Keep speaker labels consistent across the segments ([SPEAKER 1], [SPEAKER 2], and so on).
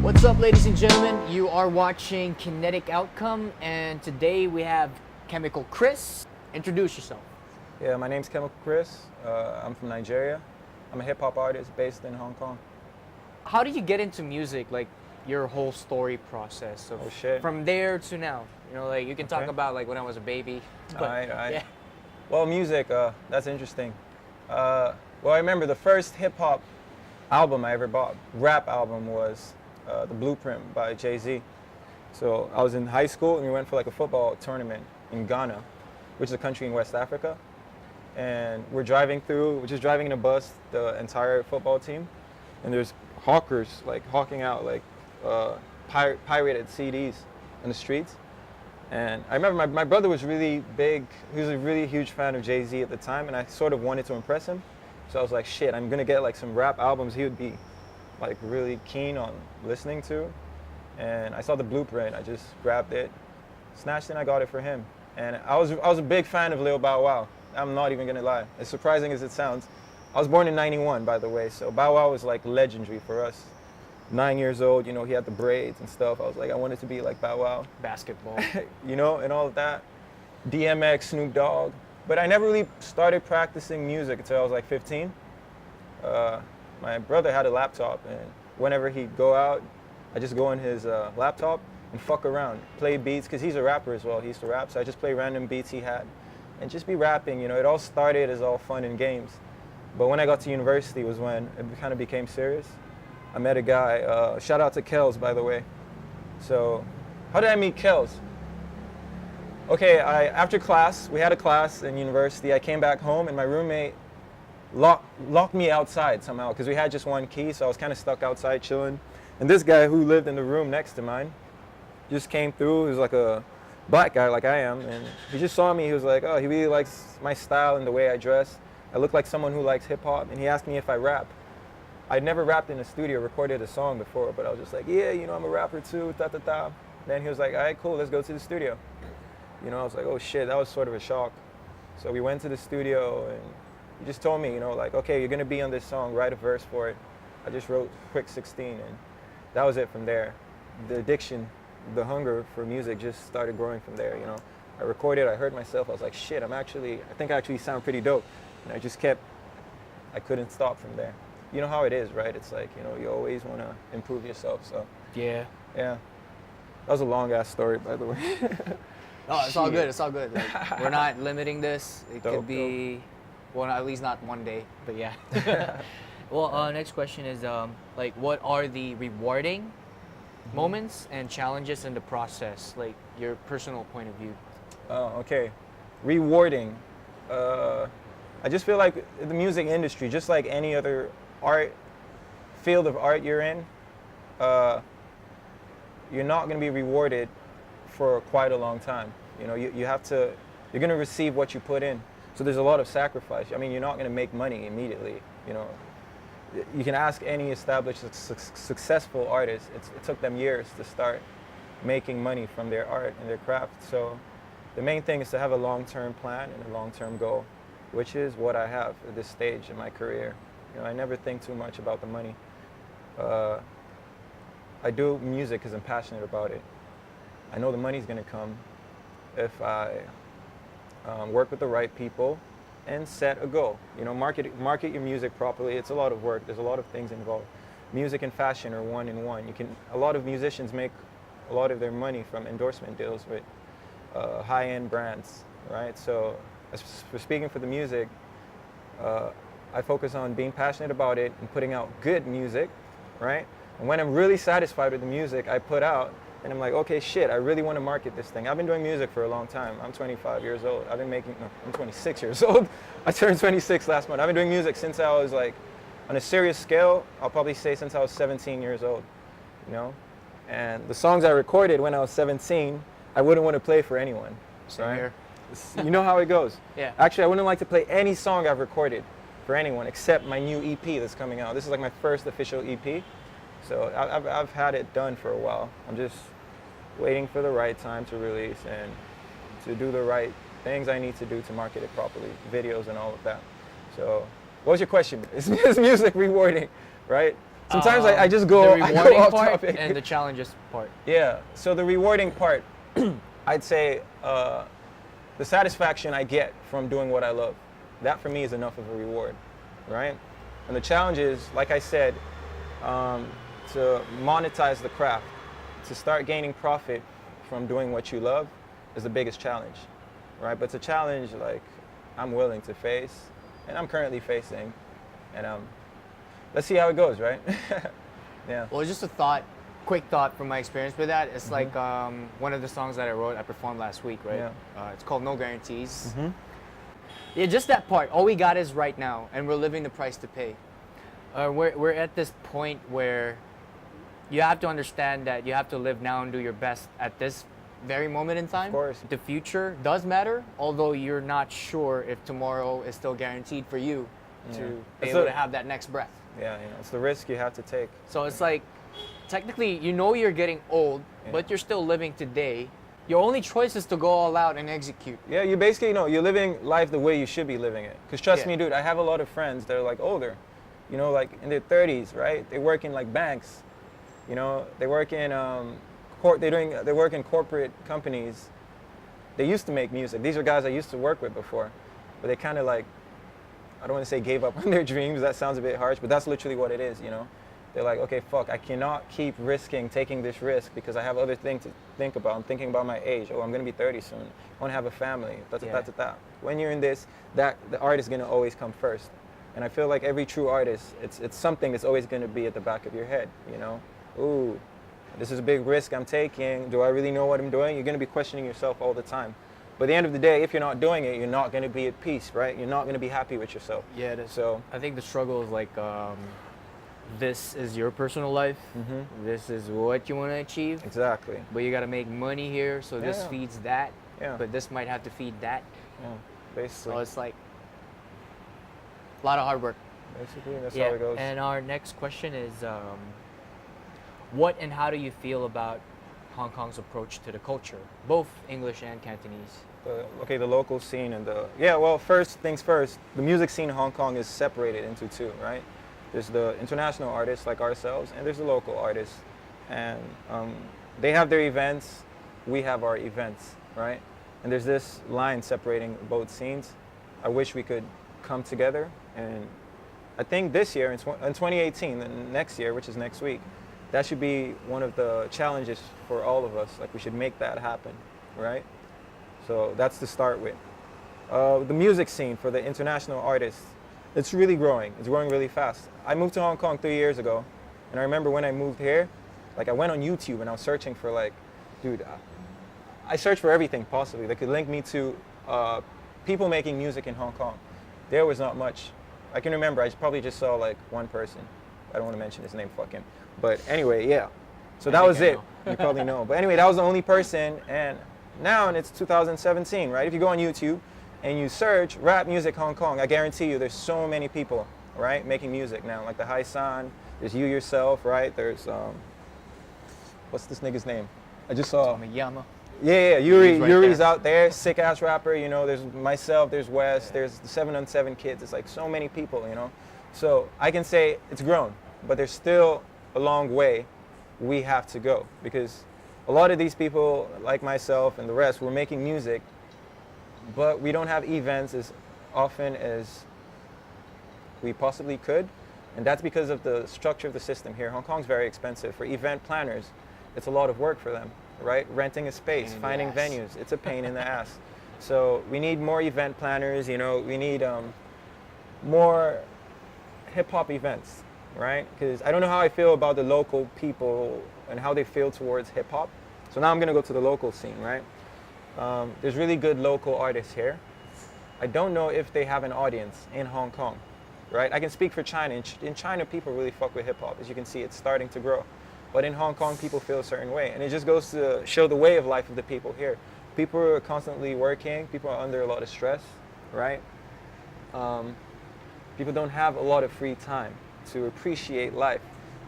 [SPEAKER 1] What's up, ladies and gentlemen? You are watching Kinetic Outcome, and today we have Kemikal Kris. Introduce yourself.
[SPEAKER 2] Yeah, my name's Kemikal Kris. I'm from Nigeria. I'm a hip hop artist based in Hong Kong.
[SPEAKER 1] How did you get into music? Like your whole story process of from there to now. You know, like you can talk about like when I was a baby.
[SPEAKER 2] All right.
[SPEAKER 1] Yeah.
[SPEAKER 2] Well, music. That's interesting. Well, I remember the first hip hop album I ever bought, rap album, was The Blueprint by Jay-Z. So I was in high school and we went for like a football tournament in Ghana, which is a country in West Africa. And we're just driving in a bus, the entire football team, and there's hawkers like hawking out like pirated CDs in the streets. And I remember my brother was really big, he was a really huge fan of Jay-Z at the time, and I sort of wanted to impress him. So I was like, shit, I'm gonna get like some rap albums he would be like really keen on listening to. And I saw The Blueprint, I just grabbed it, snatched it, and I got it for him. And I was a big fan of Lil Bow Wow. I'm not even gonna lie, as surprising as it sounds. I was born in '91, by the way, so Bow Wow was like legendary for us. 9 years old, you know, he had the braids and stuff. I was like, I wanted to be like Bow Wow.
[SPEAKER 1] Basketball.
[SPEAKER 2] You know, and all of that. DMX, Snoop Dogg. But I never really started practicing music until I was like 15. My brother had a laptop, and whenever he'd go out, I just go on his laptop and fuck around, play beats, because he's a rapper as well. He used to rap, so I just play random beats he had and just be rapping. You know, it all started as all fun and games. But when I got to university was when it kind of became serious. I met a guy, shout out to Kels, by the way. So, how did I meet Kels? Okay, after class, we had a class in university, I came back home and my roommate locked me outside somehow, because we had just one key, so I was kind of stuck outside chilling. And this guy who lived in the room next to mine just came through. He was like a black guy like I am, and he just saw me. He was like, oh, he really likes my style and the way I dress. I look like someone who likes hip hop, and he asked me if I rap. I'd never rapped in a studio, recorded a song before, but I was just like, yeah, you know, I'm a rapper too, ta-ta-ta. Then he was like, all right, cool, let's go to the studio. You know, I was like, oh shit, that was sort of a shock. So we went to the studio, and he just told me, you know, like, okay, you're gonna be on this song, write a verse for it. I just wrote Quick 16, and that was it from there. The addiction, the hunger for music just started growing from there, you know. I recorded, I heard myself, I was like, shit, I think I actually sound pretty dope. And I couldn't stop from there. You know how it is, right? It's like, you know, you always want to improve yourself, so.
[SPEAKER 1] Yeah.
[SPEAKER 2] Yeah. That was a long-ass story, by the way.
[SPEAKER 1] Oh, it's all good, it's all good. Like, we're not limiting this. It could be, well, at least not one day, but yeah. Well, next question is, like, what are the rewarding moments and challenges in the process, like your personal point of view?
[SPEAKER 2] Oh, okay. Rewarding. I just feel like the music industry, just like any other field of art you're in, you're not going to be rewarded for quite a long time. You know, you're going to receive what you put in. So there's a lot of sacrifice. I mean, you're not going to make money immediately. You know, you can ask any established successful artist. It took them years to start making money from their art and their craft. So the main thing is to have a long-term plan and a long-term goal, which is what I have at this stage in my career. You know, I never think too much about the money. I do music because I'm passionate about it. I know the money's gonna come if I work with the right people and set a goal. You know, market your music properly. It's a lot of work. There's a lot of things involved. Music and fashion are one in one. A lot of musicians make a lot of their money from endorsement deals with high-end brands, right? So, for speaking for the music, I focus on being passionate about it and putting out good music, right? And when I'm really satisfied with the music I put out, and I'm like, okay, shit, I really want to market this thing. I've been doing music for a long time. I'm 25 years old. I'm 26 years old. I turned 26 last month. I've been doing music since I was like, on a serious scale, I'll probably say since I was 17 years old, you know? And the songs I recorded when I was 17, I wouldn't want to play for anyone.
[SPEAKER 1] Same here.
[SPEAKER 2] You know how it goes.
[SPEAKER 1] Yeah.
[SPEAKER 2] Actually, I wouldn't like to play any song I've recorded for anyone except my new EP that's coming out. This is like my first official EP. So I've had it done for a while. I'm just waiting for the right time to release and to do the right things I need to do to market it properly, videos and all of that. So what was your question? Is music rewarding, right? Sometimes I just go,
[SPEAKER 1] the
[SPEAKER 2] I go
[SPEAKER 1] rewarding
[SPEAKER 2] off
[SPEAKER 1] part
[SPEAKER 2] topic.
[SPEAKER 1] and the challenges part.
[SPEAKER 2] Yeah, so the rewarding part, I'd say the satisfaction I get from doing what I love, that for me is enough of a reward, right? And the challenge is, like I said, to monetize the craft, to start gaining profit from doing what you love is the biggest challenge, right? But it's a challenge like I'm willing to face, and I'm currently facing, and let's see how it goes, right? Yeah.
[SPEAKER 1] Well, just a thought, quick thought from my experience with that. It's like one of the songs that I wrote, I performed last week, right?
[SPEAKER 2] Yeah.
[SPEAKER 1] It's called No Guarantees. Yeah, just that part. All we got is right now, and we're living the price to pay. We're at this point where you have to understand that you have to live now and do your best at this very moment in time.
[SPEAKER 2] Of course.
[SPEAKER 1] The future does matter, although you're not sure if tomorrow is still guaranteed for you to be able to have that next breath.
[SPEAKER 2] Yeah, it's the risk you have to take.
[SPEAKER 1] So it's like, technically, you know you're getting old, but you're still living today. Your only choice is to go all out and execute.
[SPEAKER 2] Yeah, you basically, you're living life the way you should be living it. Because trust me, dude, I have a lot of friends that are like older, like in their 30s, right? They work in like banks, they work in they work in corporate companies. They used to make music. These are guys I used to work with before, but they kind of like, I don't want to say gave up on their dreams. That sounds a bit harsh, but that's literally what it is, They're like, okay, fuck, I cannot keep taking this risk because I have other things to think about. I'm thinking about my age. Oh, I'm going to be 30 soon. I want to have a family. When you're in this, the art is going to always come first. And I feel like every true artist, it's something that's always going to be at the back of your head, Ooh, this is a big risk I'm taking. Do I really know what I'm doing? You're going to be questioning yourself all the time. But at the end of the day, if you're not doing it, you're not going to be at peace, right? You're not going to be happy with yourself.
[SPEAKER 1] Yeah,
[SPEAKER 2] so
[SPEAKER 1] I think the struggle is like, this is your personal life. This is what you want to achieve.
[SPEAKER 2] Exactly.
[SPEAKER 1] But you got to make money here, so this feeds that.
[SPEAKER 2] Yeah.
[SPEAKER 1] But this might have to feed that.
[SPEAKER 2] Yeah, basically.
[SPEAKER 1] So it's like a lot of hard work.
[SPEAKER 2] Basically, that's how it goes.
[SPEAKER 1] And our next question is, what and how do you feel about Hong Kong's approach to the culture, both English and Cantonese?
[SPEAKER 2] The local scene and first things first, the music scene in Hong Kong is separated into two, right? There's the international artists like ourselves, and there's the local artists. And they have their events, we have our events, right? And there's this line separating both scenes. I wish we could come together, and I think this year, in 2018, the next year, which is next week, that should be one of the challenges for all of us. Like, we should make that happen, right? So that's to start with. The music scene for the international artists, it's really growing. It's growing really fast. I moved to Hong Kong 3 years ago, and I remember when I moved here, like I went on YouTube and I was searching for I searched for everything possibly that could link me to people making music in Hong Kong. There was not much. I can remember I probably just saw like one person. I don't want to mention his name, fuck him. But anyway, yeah. So that was it. You probably know. But anyway, that was the only person, and now, and it's 2017, right? If you go on YouTube and you search rap music Hong Kong, I guarantee you there's so many people, right, making music now. Like the Hai San, there's you yourself, right? There's, what's this nigga's name? I just saw.
[SPEAKER 1] Yama.
[SPEAKER 2] Yeah, Yuri's out there, sick ass rapper, there's myself, there's Wes, there's the 7 on 7 kids, it's like so many people, So I can say it's grown, but there's still a long way we have to go, because a lot of these people, like myself and the rest, we're making music, but we don't have events as often as we possibly could, and that's because of the structure of the system here. Hong Kong's very expensive. For event planners, it's a lot of work for them, right? Renting a space, finding venues, it's a pain in the ass. So we need more event planners, we need more hip-hop events, right? Because I don't know how I feel about the local people and how they feel towards hip-hop. So now I'm gonna go to the local scene, right? There's really good local artists here. I don't know if they have an audience in Hong Kong, right? I can speak for China. In China, people really fuck with hip-hop. As you can see, it's starting to grow. But in Hong Kong, people feel a certain way. And it just goes to show the way of life of the people here. People are constantly working. People are under a lot of stress, right? People don't have a lot of free time to appreciate life.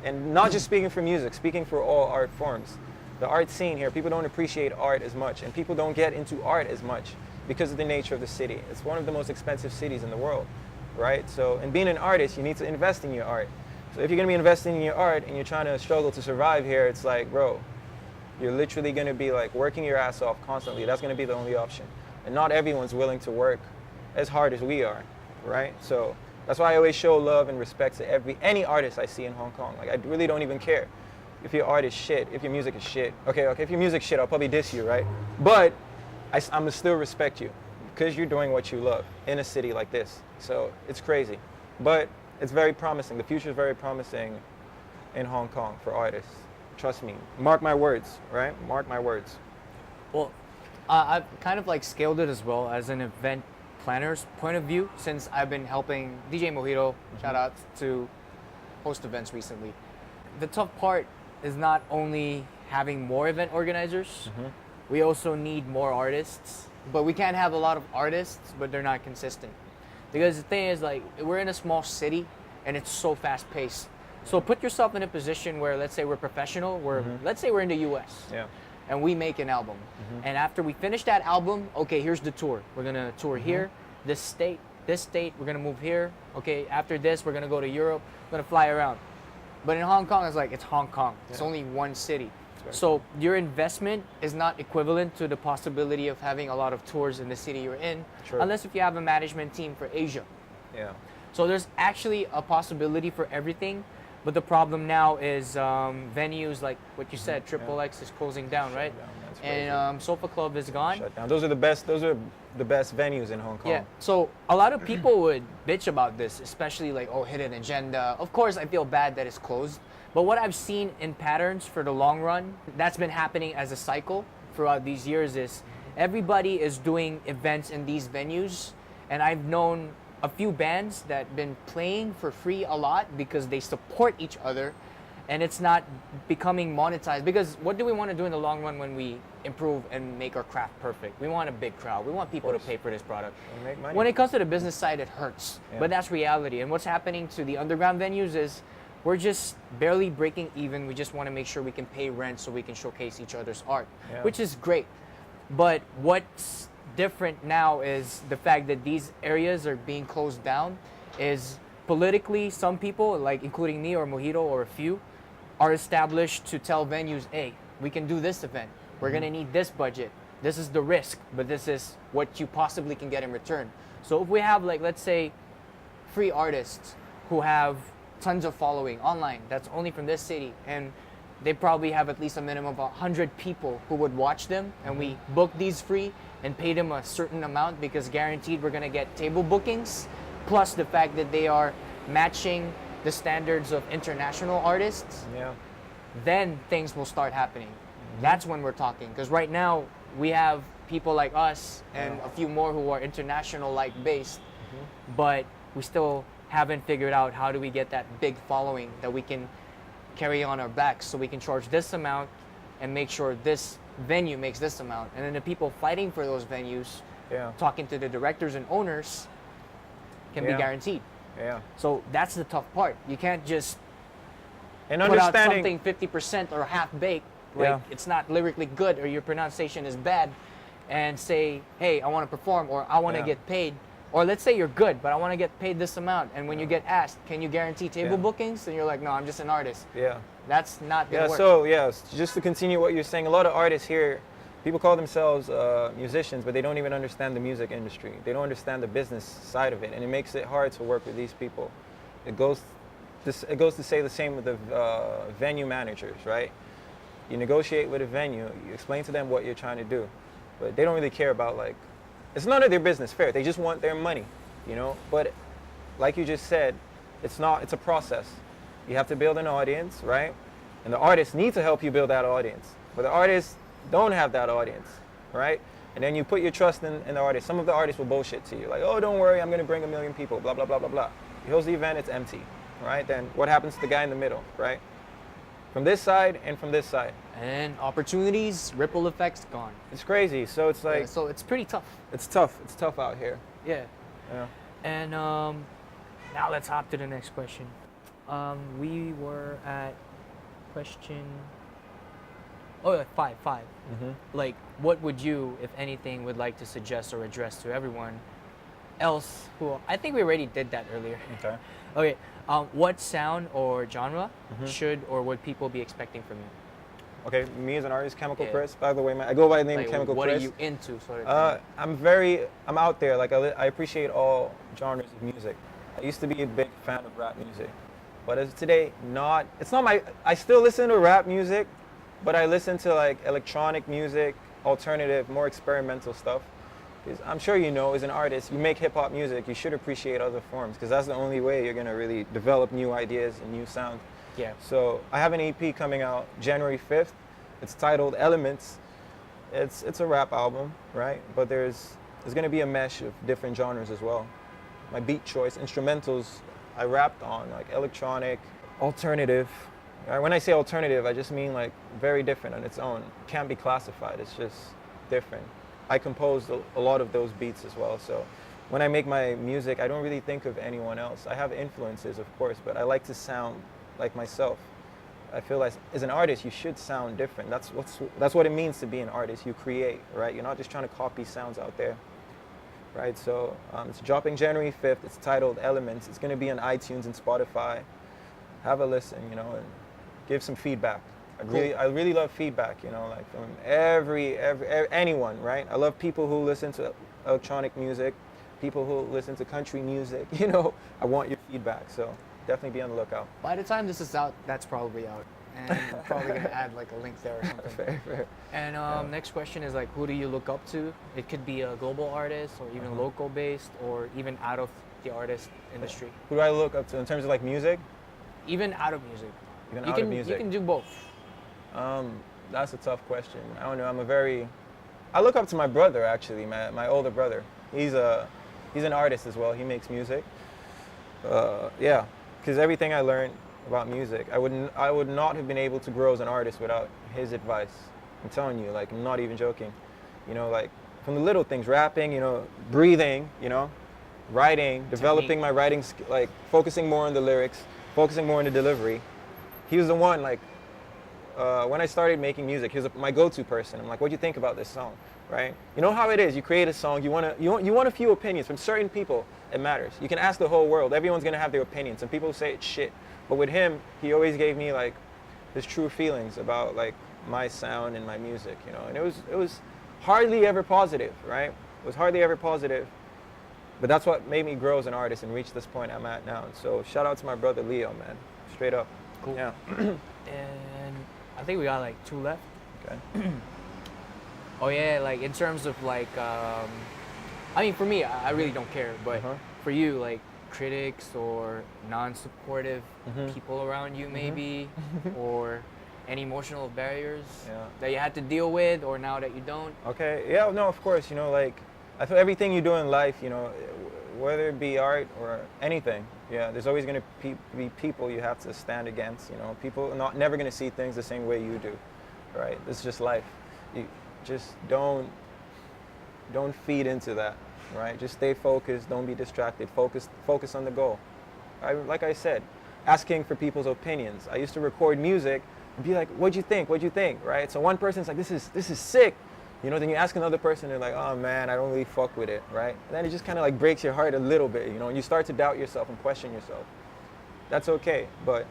[SPEAKER 2] And not just speaking for music, speaking for all art forms. The art scene here, people don't appreciate art as much, and people don't get into art as much because of the nature of the city. It's one of the most expensive cities in the world, right? So, and being an artist, you need to invest in your art. So if you're gonna be investing in your art and you're trying to struggle to survive here, it's like, bro, you're literally gonna be like working your ass off constantly. That's gonna be the only option. And not everyone's willing to work as hard as we are, right? So that's why I always show love and respect to any artist I see in Hong Kong. Like, I really don't even care if your art is shit, if your music is shit. Okay, if your music's shit, I'll probably diss you, right? But I'm gonna still respect you because you're doing what you love in a city like this. So it's crazy, but it's very promising. The future is very promising in Hong Kong for artists. Trust me. Mark my words, right? Mark my words.
[SPEAKER 1] Well, I've kind of like scaled it as well as an event planner's point of view, since I've been helping DJ Mojito, shout out, to host events recently. The tough part is not only having more event organizers, we also need more artists, but we can't have a lot of artists, but they're not consistent. Because the thing is, like, we're in a small city and it's so fast paced. So put yourself in a position where, let's say we're professional, let's say we're in the US.
[SPEAKER 2] Yeah.
[SPEAKER 1] And we make an album. And after we finish that album, okay, here's the tour. We're gonna tour here, this state, we're gonna move here. Okay, after this, we're gonna go to Europe, we're gonna fly around. But in Hong Kong, it's like, it's Hong Kong. Yeah. It's only one city. So your investment is not equivalent to the possibility of having a lot of tours in the city you're in, unless if you have a management team for Asia.
[SPEAKER 2] Yeah.
[SPEAKER 1] So there's actually a possibility for everything. But the problem now is venues like what you said, Triple X is closing down, right? And Sofa Club is gone.
[SPEAKER 2] Shut down. Those are the best venues in Hong Kong.
[SPEAKER 1] Yeah. So a lot of people would bitch about this, especially like, oh, Hidden Agenda. Of course, I feel bad that it's closed. But what I've seen in patterns for the long run, that's been happening as a cycle throughout these years, is everybody is doing events in these venues. And I've known a few bands that have been playing for free a lot because they support each other, and it's not becoming monetized. Because what do we want to do in the long run when we improve and make our craft perfect? We want a big crowd. We want people to pay for this product.
[SPEAKER 2] Make money.
[SPEAKER 1] When it comes to the business side, it hurts. But that's reality. And what's happening to the underground venues is we're just barely breaking even. We just want to make sure we can pay rent so we can showcase each other's art, which is great. But what's different now is the fact that these areas are being closed down. Is politically, some people, like including me or Mojito or a few, are established to tell venues, hey, we can do this event. We're gonna need this budget. This is the risk, but this is what you possibly can get in return. So if we have, like, let's say, free artists who have tons of following online, that's only from this city, and they probably have at least a minimum of 100 people who would watch them, and we book these free and pay them a certain amount because guaranteed we're gonna get table bookings, plus the fact that they are matching the standards of international artists, then things will start happening. That's when we're talking. Because right now, we have people like us and a few more who are international-like based, but we still haven't figured out how do we get that big following that we can carry on our backs so we can charge this amount and make sure this venue makes this amount. And then the people fighting for those venues, talking to the directors and owners, can be guaranteed. So that's the tough part. You can't just put out something 50% or half-baked, like it's not lyrically good or your pronunciation is bad, and say, hey, I want to perform or I want to get paid. Or let's say you're good, but I want to get paid this amount. And when you get asked, can you guarantee table bookings? And you're like, no, I'm just an artist. That's not going to work.
[SPEAKER 2] So, just to continue what you're saying, a lot of artists here, people call themselves musicians, but they don't even understand the music industry. They don't understand the business side of it, and it makes it hard to work with these people. It goes to say the same with the venue managers, right? You negotiate with a venue, you explain to them what you're trying to do, but they don't really care about, like, it's none of their business, fair. They just want their money, you know? But like you just said, it's a process. You have to build an audience, right? And the artists need to help you build that audience. But the artists don't have that audience, right? And then you put your trust in the artist. Some of the artists will bullshit to you, like, oh, don't worry, I'm going to bring 1 million people, blah, blah, blah, blah, blah. He holds the event, it's empty, right? Then what happens to the guy in the middle, right? From this side and from this side.
[SPEAKER 1] And opportunities, ripple effects, gone.
[SPEAKER 2] It's crazy. So it's like...
[SPEAKER 1] so it's pretty tough.
[SPEAKER 2] It's tough. It's tough out here.
[SPEAKER 1] Yeah. And now let's hop to the next question. We were at question... Oh, five. Like, what would you, if anything, would like to suggest or address to everyone else who I think we already did that earlier.
[SPEAKER 2] Okay.
[SPEAKER 1] Okay. What sound or genre should or would people be expecting from you?
[SPEAKER 2] Okay, me as an artist, Chemical
[SPEAKER 1] Yeah.
[SPEAKER 2] Chris. By the way, I go by the name
[SPEAKER 1] Like,
[SPEAKER 2] Chemical
[SPEAKER 1] what
[SPEAKER 2] Chris.
[SPEAKER 1] are you into, sort of thing?
[SPEAKER 2] I'm out there. Like I appreciate all genres of music. I used to be a big fan of rap music, but as of today, it's not my. I still listen to rap music, but I listen to like electronic music, alternative, more experimental stuff. Because I'm sure you know, as an artist, you make hip hop music, you should appreciate other forms, because that's the only way you're gonna really develop new ideas and new sound.
[SPEAKER 1] Yeah.
[SPEAKER 2] So I have an EP coming out January 5th. It's titled Elements. It's a rap album, right? But there's going to be a mesh of different genres as well. My beat choice, instrumentals, I rapped on like electronic, alternative. When I say alternative, I just mean like very different on its own. Can't be classified. It's just different. I composed a lot of those beats as well. So when I make my music, I don't really think of anyone else. I have influences, of course, but I like to sound like myself. I feel like as an artist, you should sound different. That's what it means to be an artist. You create, right? You're not just trying to copy sounds out there, right? So it's dropping January 5th. It's titled Elements. It's going to be on iTunes and Spotify. Have a listen, you know, and give some feedback. I really love feedback, you know, like from anyone, right? I love people who listen to electronic music, people who listen to country music. You know, I want your feedback. So definitely be on the lookout.
[SPEAKER 1] By the time this is out, that's probably out. And I'm probably going to add like a link there or something.
[SPEAKER 2] Fair.
[SPEAKER 1] And next question is like, who do you look up to? It could be a global artist or even local based or even out of the artist industry.
[SPEAKER 2] Who do I look up to in terms of like music?
[SPEAKER 1] Even out of music.
[SPEAKER 2] Even
[SPEAKER 1] You
[SPEAKER 2] out
[SPEAKER 1] can,
[SPEAKER 2] of music.
[SPEAKER 1] You can do both.
[SPEAKER 2] That's a tough question. I don't know. I look up to my brother actually, my older brother. He's an artist as well. He makes music. Yeah. Because everything I learned about music, I would not have been able to grow as an artist without his advice. I'm telling you, like, I'm not even joking. You know, like, from the little things, rapping, you know, breathing, you know, writing, developing my writing, like, focusing more on the lyrics, focusing more on the delivery. He was the one, like, when I started making music, he was my go-to person. I'm like, what do you think about this song, right? You know how it is, you create a song, you want a few opinions from certain people. It matters. You can ask the whole world. Everyone's gonna have their opinions. Some people say it's shit, but with him, he always gave me like his true feelings about like my sound and my music, you know. And it was hardly ever positive, right? It was hardly ever positive, but that's what made me grow as an artist and reach this point I'm at now. And so shout out to my brother Leo, man. Straight up.
[SPEAKER 1] Cool.
[SPEAKER 2] Yeah.
[SPEAKER 1] And I think we got like 2 left.
[SPEAKER 2] Okay.
[SPEAKER 1] Oh yeah, like in terms of like, I mean for me, I really don't care, but for you, like critics or non-supportive people around you maybe, or any emotional barriers that you had to deal with or now that you don't?
[SPEAKER 2] Okay, yeah, no, of course, you know, like, I feel everything you do in life, you know, whether it be art or anything, yeah, there's always going to be people you have to stand against, you know. People are never going to see things the same way you do, right? It's just life. You just don't feed into that, right? Just stay focused, don't be distracted, focus on the goal. Like I said, asking for people's opinions. I used to record music and be like, what'd you think, right? So one person's like, this is sick. You know, then you ask another person, they're like, oh man, I don't really fuck with it, right? And then it just kind of like breaks your heart a little bit, you know, and you start to doubt yourself and question yourself. That's okay, but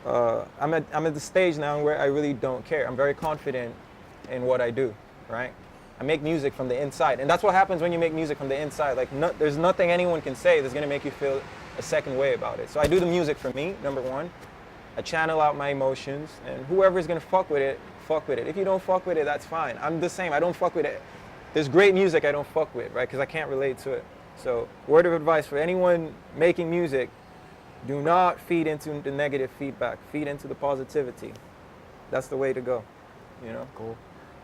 [SPEAKER 2] I'm at the stage now where I really don't care. I'm very confident in what I do, right? I make music from the inside, and that's what happens when you make music from the inside. Like, there's nothing anyone can say that's gonna make you feel a second way about it. So I do the music for me, number one. I channel out my emotions, and whoever's gonna fuck with it, fuck with it. If you don't fuck with it, that's fine. I'm the same. I don't fuck with it. There's great music I don't fuck with, right? Because I can't relate to it. So, word of advice for anyone making music: do not feed into the negative feedback. Feed into the positivity. That's the way to go. You know.
[SPEAKER 1] Cool.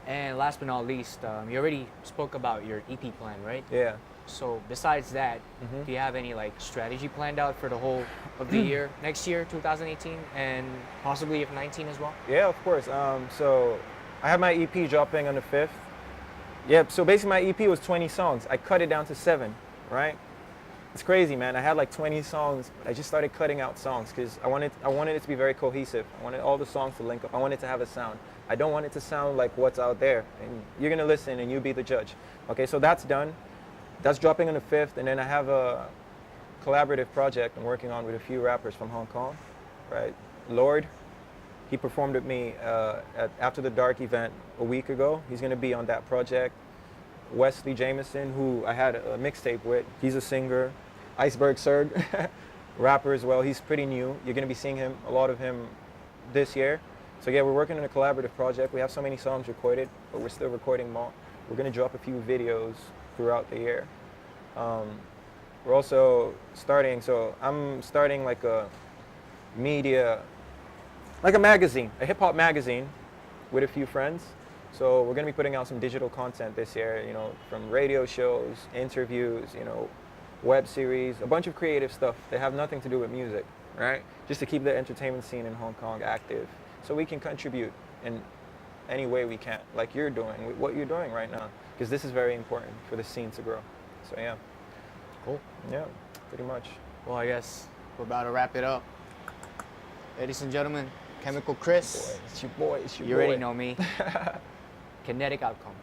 [SPEAKER 1] And last but not least, you already spoke about your EP plan, right?
[SPEAKER 2] Yeah.
[SPEAKER 1] So besides that, do you have any like strategy planned out for the whole of the year, next year, 2018, and possibly if 19 as well?
[SPEAKER 2] Yeah, of course. So I have my EP dropping on the 5th. Yeah, so basically my EP was 20 songs. I cut it down to 7, right? It's crazy, man. I had like 20 songs. I just started cutting out songs because I wanted it to be very cohesive. I wanted all the songs to link up. I wanted to have a sound. I don't want it to sound like what's out there. And you're gonna listen and you be the judge. Okay, so that's done. that's dropping on the 5th, and then I have a collaborative project I'm working on with a few rappers from Hong Kong, right? Lord, he performed with me at After the Dark event a week ago. He's gonna be on that project. Wesley Jameson, who I had a mixtape with, he's a singer. Iceberg Serg, rapper as well. He's pretty new. You're gonna be seeing a lot of him this year. So yeah, we're working on a collaborative project. We have so many songs recorded, but we're still recording more. We're gonna drop a few videos throughout the year. We're also starting, so I'm starting like a media, like a magazine, a hip hop magazine with a few friends. So we're gonna be putting out some digital content this year, you know, from radio shows, interviews, you know, web series, a bunch of creative stuff that have nothing to do with music, right? Just to keep the entertainment scene in Hong Kong active so we can contribute in any way we can, like you're doing, what you're doing right now, because this is very important for the scene to grow. So yeah.
[SPEAKER 1] Cool.
[SPEAKER 2] Yeah, pretty much.
[SPEAKER 1] Well, I guess we're about to wrap it up. Ladies and gentlemen, Kemikal Kris.
[SPEAKER 2] Boy, it's your boy, it's your
[SPEAKER 1] You
[SPEAKER 2] boy.
[SPEAKER 1] already know me. Kinetic outcome.